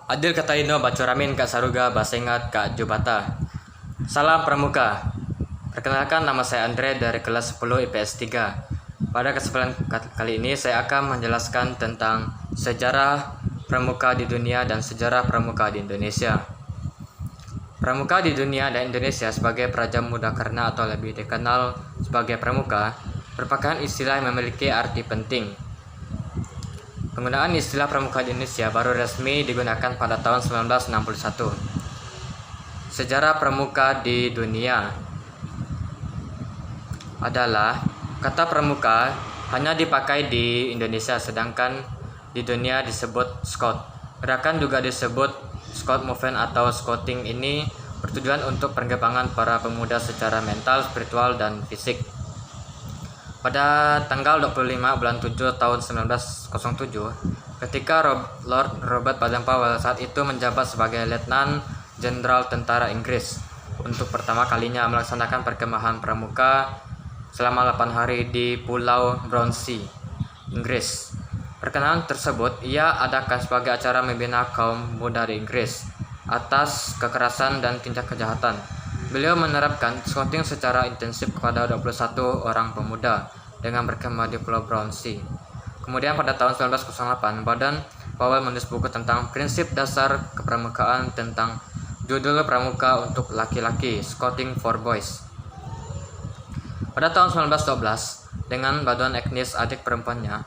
Adil kata Ino bacuramin Kak Saruga basengat Kak Jubata. Salam Pramuka. Perkenalkan, nama saya Andre dari kelas 10 IPS 3. Pada kesempatan kali ini saya akan menjelaskan tentang sejarah pramuka di dunia dan sejarah pramuka di Indonesia. Pramuka di dunia dan Indonesia sebagai Praja Muda Karna atau lebih dikenal sebagai pramuka merupakan istilah yang memiliki arti penting. Penggunaan istilah pramuka di Indonesia baru resmi digunakan pada tahun 1961. Sejarah pramuka di dunia adalah kata pramuka hanya dipakai di Indonesia, sedangkan di dunia disebut scout. Gerakan juga disebut scout movement atau scouting. Ini bertujuan untuk pengembangan para pemuda secara mental, spiritual, dan fisik. Pada tanggal 25 bulan 7 tahun 1907, ketika Lord Robert Baden-Powell saat itu menjabat sebagai Letnan Jenderal Tentara Inggris untuk pertama kalinya melaksanakan perkemahan pramuka selama 8 hari di Pulau Brownsea, Inggris. Perkenalan tersebut ia adakan sebagai acara membina kaum muda di Inggris atas kekerasan dan tindak kejahatan. Beliau menerapkan scouting secara intensif kepada 21 orang pemuda dengan berkemah di Pulau Brownsea. Kemudian pada tahun 1908, Baden-Powell menulis buku tentang prinsip dasar kepramukaan tentang judul Pramuka untuk Laki-laki, Scouting for Boys. Pada tahun 1912, dengan bantuan Agnes, adik perempuannya,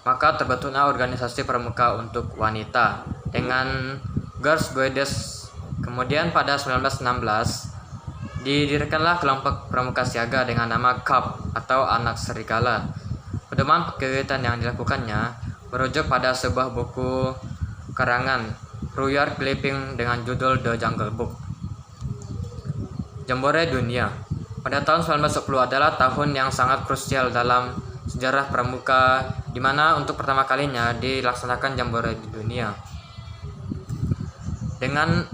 maka terbentuklah organisasi pramuka untuk wanita dengan Girls Guides. Kemudian pada 1916 didirikanlah kelompok pramuka siaga dengan nama Cub atau Anak Serigala. Pedoman kegiatan yang dilakukannya merujuk pada sebuah buku karangan Rudyard Kipling dengan judul The Jungle Book. Jambore Dunia. Pada tahun 1910 adalah tahun yang sangat krusial dalam sejarah pramuka, di mana untuk pertama kalinya dilaksanakan Jambore di dunia. Dengan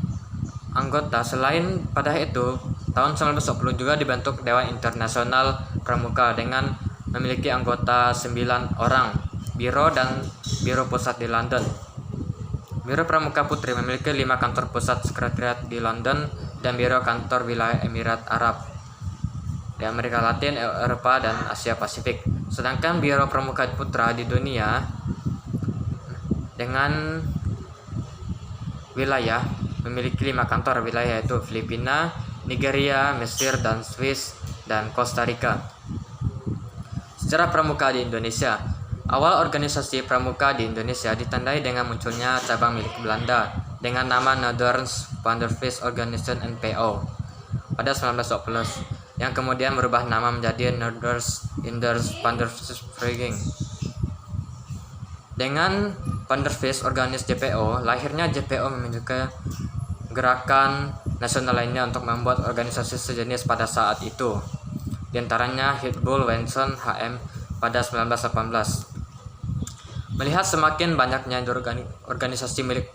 anggota selain pada itu, tahun 1910 juga dibentuk Dewan Internasional Pramuka dengan memiliki anggota 9 orang, biro dan biro pusat di London. Biro Pramuka Putri memiliki 5 kantor pusat sekretariat di London dan biro kantor wilayah Emirat Arab di Amerika Latin, Eropa, dan Asia Pasifik. Sedangkan Biro Pramuka Putra di dunia dengan wilayah memiliki 5 kantor wilayah, yaitu Filipina, Nigeria, Mesir, dan Swiss, dan Costa Rica. Sejarah pramuka di Indonesia. Awal organisasi pramuka di Indonesia ditandai dengan munculnya cabang milik Belanda dengan nama Nederlands Pandervest Organisation NPO pada 1920, yang kemudian merubah nama menjadi Nederlands Pandervereniging. Dengan Pandervest Organis JPO, lahirnya JPO menunjukkan gerakan nasional lainnya untuk membuat organisasi sejenis pada saat itu, di antaranya Hitbull Wenson HM pada 1918. Melihat semakin banyaknya organisasi milik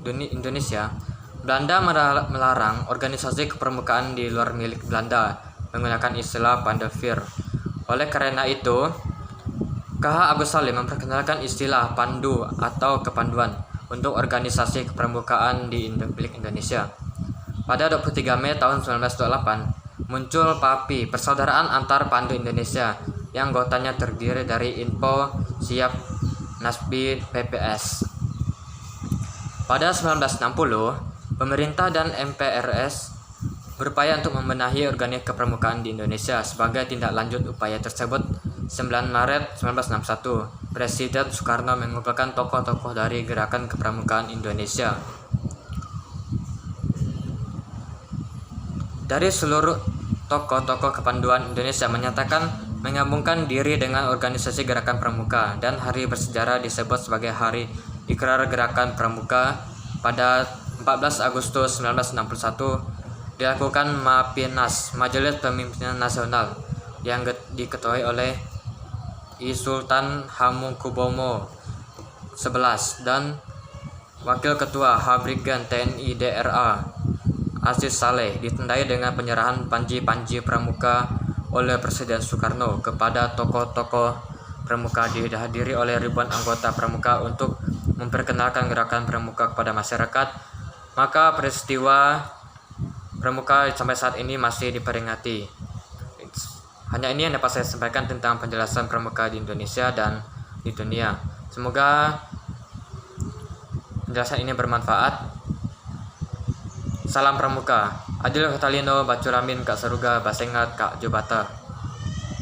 Indonesia, Belanda melarang organisasi kepramukaan di luar milik Belanda menggunakan istilah Panderveer. Oleh karena itu, KH Agus Salim memperkenalkan istilah Pandu atau kepanduan untuk organisasi kepramukaan di milik Indonesia. Pada 23 Mei tahun 1928, muncul PAPI, Persaudaraan Antar Pandu Indonesia, yang anggotanya terdiri dari Info, Siap, Nasbi, PPS. Pada 1960, pemerintah dan MPRS berupaya untuk membenahi organik kepramukaan di Indonesia. Sebagai tindak lanjut upaya tersebut, 9 Maret 1961, Presiden Soekarno mengumpulkan tokoh-tokoh dari gerakan kepramukaan Indonesia dari seluruh tokoh-tokoh kepanduan Indonesia, menyatakan menggabungkan diri dengan organisasi gerakan pramuka, dan hari bersejarah disebut sebagai Hari Ikrar Gerakan Pramuka. Pada 14 Agustus 1961 dilakukan MAPINAS, Majelis Pemimpinan Nasional, yang diketuai oleh I Sultan Hamengkubuwono XI dan Wakil Ketua H. Brigjen TNI DRA Aziz Saleh, ditandai dengan penyerahan panji-panji pramuka oleh Presiden Soekarno kepada tokoh-tokoh pramuka, dihadiri oleh ribuan anggota pramuka untuk memperkenalkan gerakan pramuka kepada masyarakat, maka peristiwa pramuka sampai saat ini masih diperingati. Hanya ini yang dapat saya sampaikan tentang penjelasan pramuka di Indonesia dan di dunia. Semoga penjelasan ini bermanfaat. Salam pramuka. Adil Katalino Bacuramin Kak Saruga Basengat Kak Jobata.